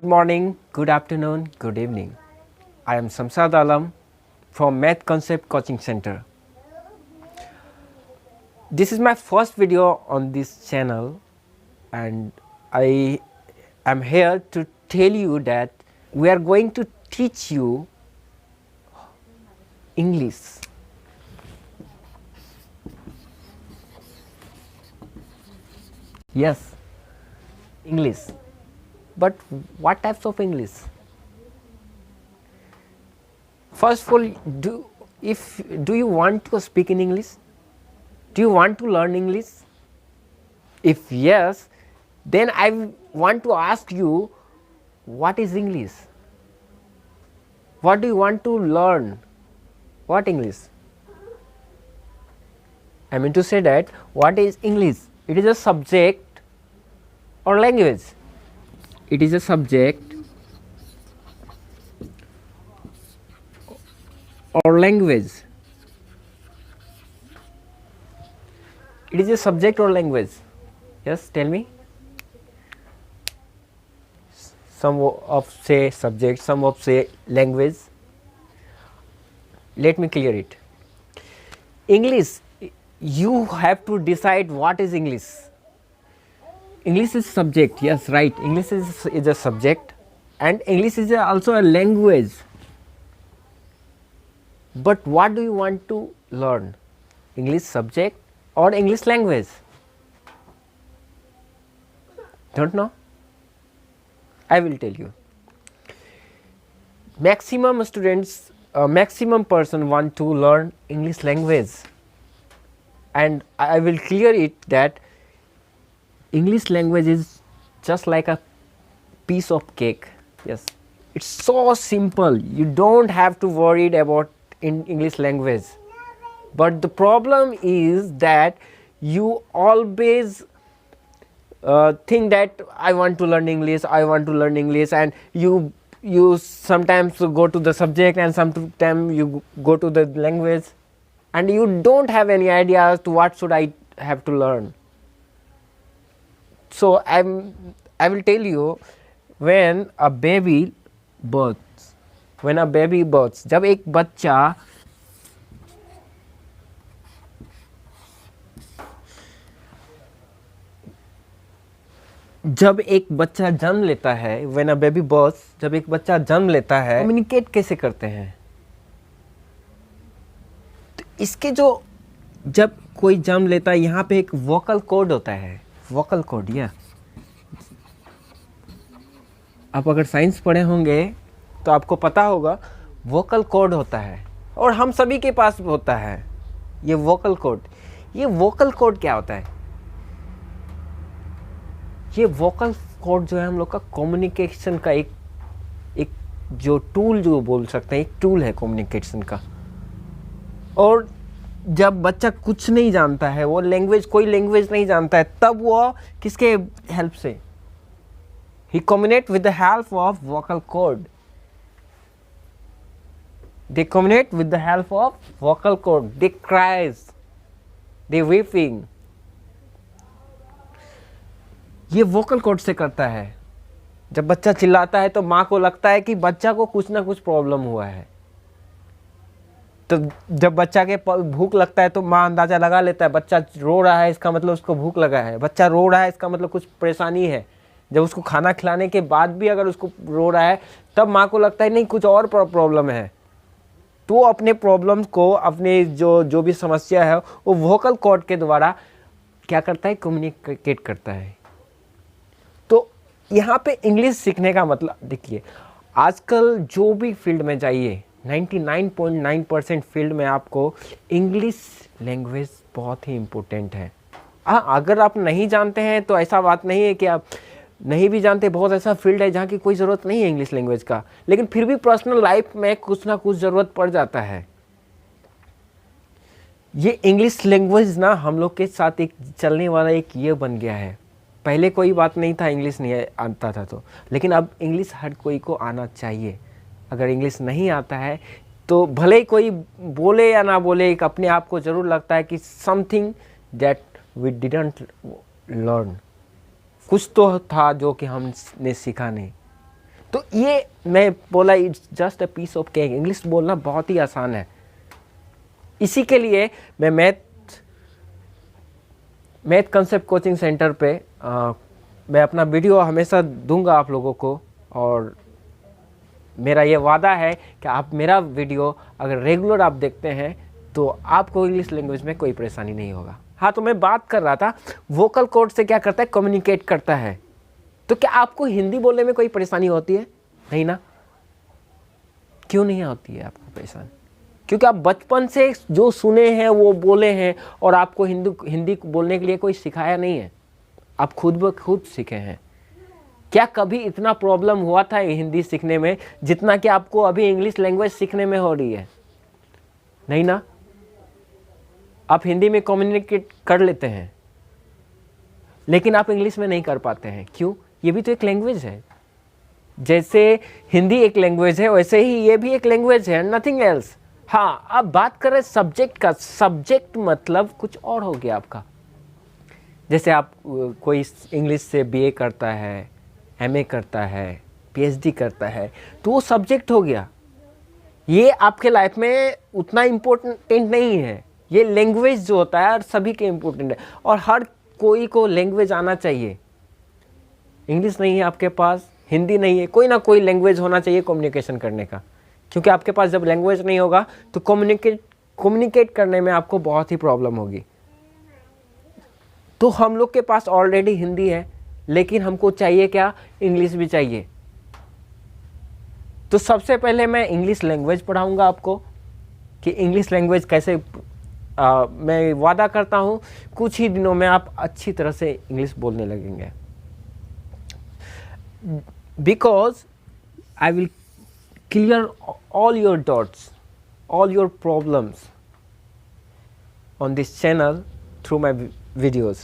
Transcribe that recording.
Good morning, good afternoon, good evening. I am Samsad Alam from Math Concept Coaching Center. This is my first video on this channel, and I am here to tell you that we are going to teach you English. Yes, English. But what types of English? First of all, do you want to speak in English? Do you want to learn English? If yes, then I want to ask you, what is English? What do you want to learn? What English? I mean to say that what is English? It is a subject or language. It is a subject or language. It is a subject or language. Yes, tell me. Some of say subject, some of say language. Let me clear it. English, you have to decide what is English. English is subject, yes, right. English is a subject, and English is also a language. But what do you want to learn? English subject or English language? Don't know? I will tell you. Maximum students, maximum person want to learn English language, and I will clear it that English language is just like a piece of cake. Yes, it's so simple. You don't have to worry about in English language. But the problem is that you always think that I want to learn English, I want to learn English, and you sometimes go to the subject and sometimes you go to the language, and you don't have any idea as to what should I have to learn. So I will tell you, when a baby births, जब एक बच्चा जन्म लेता है, when a baby births, जब एक बच्चा जन्म लेता है, कम्युनिकेट कैसे करते हैं? तो इसके जब कोई जन्म लेता है, यहाँ पे एक वोकल कोड होता है, वोकल कोड। या आप अगर साइंस पढ़े होंगे तो आपको पता होगा वोकल कोड होता है, और हम सभी के पास होता है ये वोकल कोड। ये वोकल कोड क्या होता है? ये वोकल कोड जो है हम लोग का कम्युनिकेशन का एक जो टूल, जो बोल सकते हैं, एक टूल है कम्युनिकेशन का। और जब बच्चा कुछ नहीं जानता है, वो कोई लैंग्वेज नहीं जानता है, तब वो किसके हेल्प से? He communicate with the help of vocal cord. They communicate with the help of vocal cord. They cries, they weeping. ये वोकल कोड से करता है। जब बच्चा चिल्लाता है तो माँ को लगता है कि बच्चा को कुछ ना कुछ प्रॉब्लम हुआ है। तो जब बच्चा के भूख लगता है तो माँ अंदाज़ा लगा लेता है, बच्चा रो रहा है इसका मतलब उसको भूख लगा है, बच्चा रो रहा है इसका मतलब कुछ परेशानी है। जब उसको खाना खिलाने के बाद भी अगर उसको रो रहा है, तब माँ को लगता है नहीं कुछ और प्रॉब्लम है। तो अपने प्रॉब्लम को, अपने जो भी समस्या है, वो वोकल कॉर्ड के द्वारा क्या करता है? कम्युनिकेट करता है। तो यहाँ पे इंग्लिश सीखने का मतलब, देखिए आजकल जो भी फील्ड में जाइए, 99.9% फील्ड में आपको इंग्लिश लैंग्वेज बहुत ही इम्पोर्टेंट है। अगर आप नहीं जानते हैं तो ऐसा बात नहीं है कि आप नहीं भी जानते, बहुत ऐसा फील्ड है जहाँ की कोई ज़रूरत नहीं है इंग्लिश लैंग्वेज का, लेकिन फिर भी पर्सनल लाइफ में कुछ ना कुछ ज़रूरत पड़ जाता है। ये इंग्लिश लैंग्वेज ना हम लोग के साथ एक चलने वाला एक ये बन गया है। पहले कोई बात नहीं था, इंग्लिश नहीं आता था तो, लेकिन अब इंग्लिश हर कोई को आना चाहिए। अगर इंग्लिश नहीं आता है तो भले ही कोई बोले या ना बोले, एक अपने आप को ज़रूर लगता है कि something that we didn't learn, कुछ तो था जो कि हमने सीखा नहीं। तो ये मैं बोला it's just a piece of cake, English बोलना बहुत ही आसान है। इसी के लिए मैं मैथ कंसेप्ट कोचिंग सेंटर पे मैं अपना वीडियो हमेशा दूंगा आप लोगों को, और मेरा ये वादा है कि आप मेरा वीडियो अगर रेगुलर आप देखते हैं तो आपको इंग्लिश लैंग्वेज में कोई परेशानी नहीं होगा। हाँ, तो मैं बात कर रहा था वोकल कॉर्ड से क्या करता है, कम्युनिकेट करता है। तो क्या आपको हिंदी बोलने में कोई परेशानी होती है? नहीं ना? क्यों नहीं होती है आपको परेशानी? क्योंकि आप बचपन से जो सुने हैं वो बोले हैं, और आपको हिंदी बोलने के लिए कोई सिखाया नहीं है, आप खुद ब खुद सीखे हैं। क्या कभी इतना प्रॉब्लम हुआ था हिंदी सीखने में जितना कि आपको अभी इंग्लिश लैंग्वेज सीखने में हो रही है? नहीं ना? आप हिंदी में कम्युनिकेट कर लेते हैं, लेकिन आप इंग्लिश में नहीं कर पाते हैं। क्यों? ये भी तो एक लैंग्वेज है। जैसे हिंदी एक लैंग्वेज है, वैसे ही ये भी एक लैंग्वेज है, नथिंग एल्स। हाँ, अब बात करें सब्जेक्ट का। सब्जेक्ट मतलब कुछ और हो गया आपका। जैसे आप कोई इंग्लिश से बीए करता है, एमए करता है, पीएचडी करता है, तो वो सब्जेक्ट हो गया। ये आपके लाइफ में उतना इम्पोर्टेंट नहीं है। ये लैंग्वेज जो होता है सभी के इम्पोर्टेंट है, और हर कोई को लैंग्वेज आना चाहिए। इंग्लिश नहीं है आपके पास, हिंदी नहीं है, कोई ना कोई लैंग्वेज होना चाहिए कम्युनिकेशन करने का। क्योंकि आपके पास जब लैंग्वेज नहीं होगा तो कम्युनिकेट करने में आपको बहुत ही प्रॉब्लम होगी। तो हम लोग के पास ऑलरेडी हिंदी है, लेकिन हमको चाहिए क्या? इंग्लिश भी चाहिए। तो सबसे पहले मैं इंग्लिश लैंग्वेज पढ़ाऊंगा आपको कि इंग्लिश लैंग्वेज कैसे। मैं वादा करता हूँ कुछ ही दिनों में आप अच्छी तरह से इंग्लिश बोलने लगेंगे, because I will clear all your doubts, all your problems on this channel through my videos.